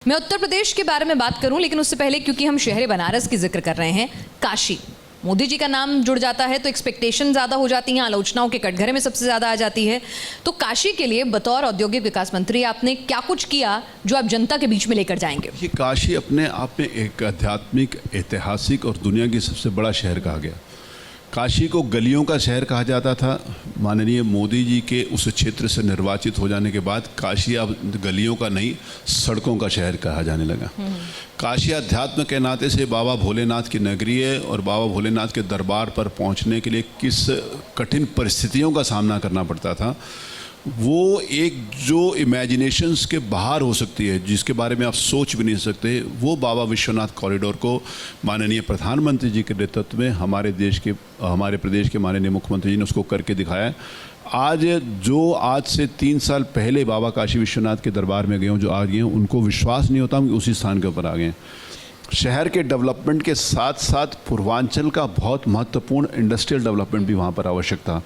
मैं उत्तर प्रदेश के बारे में बात करूं, लेकिन उससे पहले क्योंकि हम शहर बनारस की जिक्र कर रहे हैं, काशी, मोदी जी का नाम जुड़ जाता है तो एक्सपेक्टेशन ज़्यादा हो जाती हैं, आलोचनाओं के कटघरे में सबसे ज़्यादा आ जाती है। तो काशी के लिए बतौर औद्योगिक विकास मंत्री आपने क्या कुछ किया जो आप जनता के बीच में लेकर जाएंगे? ये काशी अपने आप में एक आध्यात्मिक, ऐतिहासिक और दुनिया की सबसे बड़ा शहर कहा गया। काशी को गलियों का शहर कहा जाता था। माननीय मोदी जी के उस क्षेत्र से निर्वाचित हो जाने के बाद काशी अब गलियों का नहीं, सड़कों का शहर कहा जाने लगा। काशी अध्यात्म के नाते से बाबा भोलेनाथ की नगरी है और बाबा भोलेनाथ के दरबार पर पहुंचने के लिए किस कठिन परिस्थितियों का सामना करना पड़ता था, वो एक जो इमेजिनेशंस के बाहर हो सकती है, जिसके बारे में आप सोच भी नहीं सकते, वो बाबा विश्वनाथ कॉरिडोर को माननीय प्रधानमंत्री जी के नेतृत्व में हमारे प्रदेश के माननीय मुख्यमंत्री जी ने उसको करके दिखाया है। आज से 3 साल पहले बाबा काशी विश्वनाथ के दरबार में गए हूँ, जो आ गए हैं, उनको विश्वास नहीं होता हम उसी स्थान के ऊपर आ गए। शहर के डेवलपमेंट के साथ साथ पूर्वांचल का बहुत महत्वपूर्ण इंडस्ट्रियल डेवलपमेंट भी वहाँ पर आवश्यक था,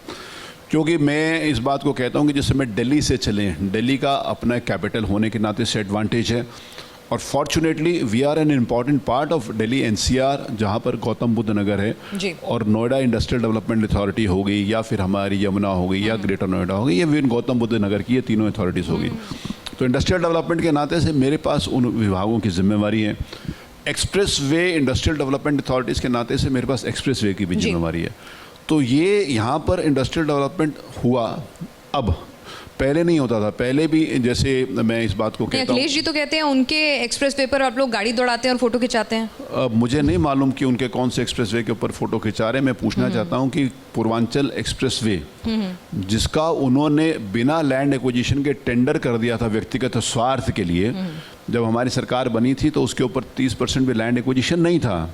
क्योंकि मैं इस बात को कहता हूँ कि जिस समय दिल्ली से चले, दिल्ली का अपना कैपिटल होने के नाते से एडवांटेज है, और fortunately we are an important part of Delhi NCR, जहाँ पर गौतम बुद्ध नगर है और नोएडा इंडस्ट्रियल डेवलपमेंट अथॉरिटी हो गई, या फिर हमारी यमुना हो गई, या ग्रेटर नोएडा हो गई, या फिर गौतम बुद्ध नगर की, ये तीनों अथॉरिटीज़ हो गई। तो इंडस्ट्रियल डेवलपमेंट के नाते से मेरे पास उन विभागों की जिम्मेवारी है। Express way industrial development authorities के नाते से मेरे पास एक्सप्रेस वे की भी जिम्मेवारी है। तो ये यहाँ पर इंडस्ट्रियल डेवलपमेंट हुआ, अब पहले नहीं होता था। पहले भी, जैसे मैं इस बात को कहता हूँ, अखिलेश जी तो कहते हैं उनके एक्सप्रेस वे पर आप लोग गाड़ी दौड़ाते हैं और फोटो खिंचाते हैं। मुझे नहीं मालूम कि उनके कौन से एक्सप्रेस वे के ऊपर फोटो खिंचा रहे हैं। मैं पूछना चाहता हूँ कि पूर्वांचल एक्सप्रेस वे, जिसका उन्होंने बिना लैंड एक्विजिशन के टेंडर कर दिया था व्यक्तिगत स्वार्थ के लिए, जब हमारी सरकार बनी थी तो उसके ऊपर 30% भी लैंड एक्विजिशन नहीं था।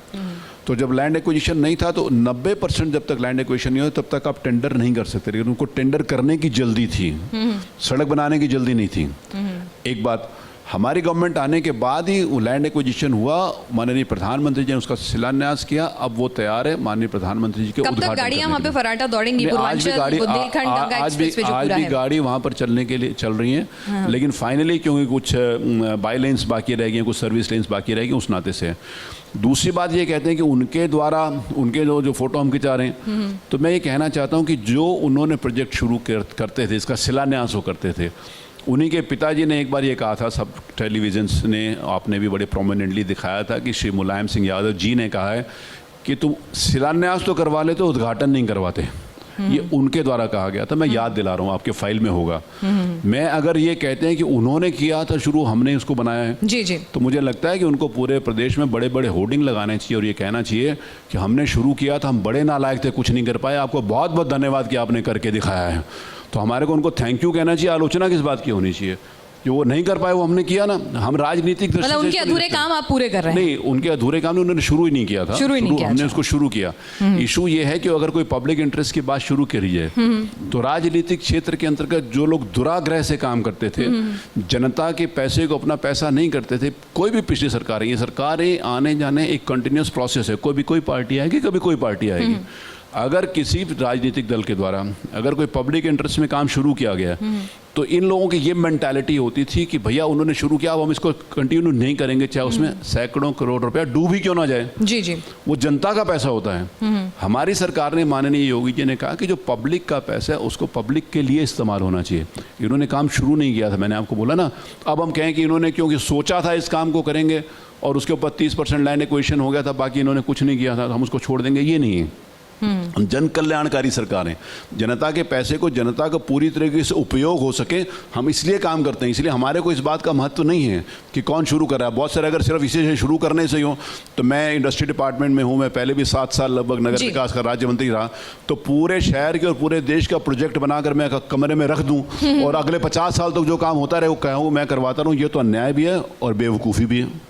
तो जब लैंड एक्विजिशन नहीं था तो 90% जब तक लैंड एक्विजिशन नहीं हो तब तक आप टेंडर नहीं कर सकते, लेकिन उनको टेंडर करने की जल्दी थी, सड़क बनाने की जल्दी नहीं थी। एक बात, हमारी गवर्नमेंट आने के बाद ही वो लैंड एक्विजिशन हुआ, माननीय प्रधानमंत्री जी ने उसका शिलान्यास किया, अब वो तैयार है माननीय प्रधानमंत्री जी के उद्घाटन। कब तक गाड़ियां वहाँ पे फराटा दौड़ेंगी? आज भी गाड़ी वहाँ पर चलने के लिए चल रही हैं, लेकिन फाइनली क्योंकि कुछ बाई लेन्स बाकी रह गई, कुछ सर्विस लेन्स बाकी रह गई, उस नाते से। दूसरी बात ये कहते हैं कि उनके द्वारा उनके जो फोटो हम खिंचा रहे हैं, तो मैं ये कहना चाहता हूँ कि जो उन्होंने प्रोजेक्ट शुरू करते थे, इसका शिलान्यास वो करते थे, उन्हीं के पिताजी ने एक बार ये कहा था, सब टेलीविजन्स ने, आपने भी बड़े प्रोमिनेंटली दिखाया था, कि श्री मुलायम सिंह यादव जी ने कहा है कि तुम शिलान्यास तो करवा लेते, उद्घाटन नहीं करवाते। ये उनके द्वारा कहा गया था, मैं याद दिला रहा हूँ, आपके फाइल में होगा। मैं अगर ये कहते हैं कि उन्होंने किया था शुरू, हमने इसको बनाया है, जी, तो मुझे लगता है कि उनको पूरे प्रदेश में बड़े बड़े होर्डिंग लगाने चाहिए और ये कहना चाहिए कि हमने शुरू किया था, हम बड़े नालायक थे, कुछ नहीं कर पाए, आपको बहुत बहुत धन्यवाद कि आपने करके दिखाया है। तो हमारे को उनको थैंक यू कहना चाहिए, आलोचना किस बात की होनी चाहिए? जो वो नहीं कर पाए वो हमने किया ना। हम राजनीतिक दृष्टि से, उनके अधूरे काम आप पूरे कर रहे हैं? नहीं, उनके अधूरे काम उन्होंने शुरू ही नहीं किया था, हमने उसको शुरू किया। इशू ये है कि अगर कोई पब्लिक इंटरेस्ट की बात शुरू करी जाए, तो राजनीतिक क्षेत्र के अंतर्गत जो लोग दुराग्रह से काम करते थे, जनता के पैसे को अपना पैसा नहीं करते थे, कोई भी पिछली सरकारें, ये सरकारें आने जाने एक कंटिन्यूस प्रोसेस है, कोई पार्टी आएगी, कभी कोई पार्टी आएगी। अगर किसी राजनीतिक दल के द्वारा अगर कोई पब्लिक इंटरेस्ट में काम शुरू किया गया, तो इन लोगों की ये मेंटालिटी होती थी कि भैया उन्होंने शुरू किया, अब हम इसको कंटिन्यू नहीं करेंगे, चाहे उसमें सैकड़ों करोड़ रुपया डूब ही क्यों ना जाए। जी जी, वो जनता का पैसा होता है। हमारी सरकार ने, माननीय योगी जी ने कहा कि जो पब्लिक का पैसा है उसको पब्लिक के लिए इस्तेमाल होना चाहिए। इन्होंने काम शुरू नहीं किया था, मैंने आपको बोला ना। अब हम कहें कि इन्होंने क्योंकि सोचा था इस काम को करेंगे और उसके ऊपर 30% लैंड एक्विजिशन हो गया था, बाकी इन्होंने कुछ नहीं किया था, तो हम उसको छोड़ देंगे, ये नहीं है। हम जन कल्याणकारी सरकार हैं, जनता के पैसे को जनता का पूरी तरीके से उपयोग हो सके, हम इसलिए काम करते हैं। इसलिए हमारे को इस बात का महत्व नहीं है कि कौन शुरू कर रहा है। बहुत सारे अगर सिर्फ इसी से शुरू करने से ही हो, तो मैं इंडस्ट्री डिपार्टमेंट में हूँ, मैं पहले भी 7 साल लगभग नगर विकास का राज्य मंत्री रहा, तो पूरे शहर के और पूरे देश का प्रोजेक्ट बनाकर मैं कमरे में रख दूँ और अगले 50 साल तक जो काम होता रहे वो कहूँ मैं करवाता रहूँ, ये तो अन्याय भी है और बेवकूफ़ी भी है।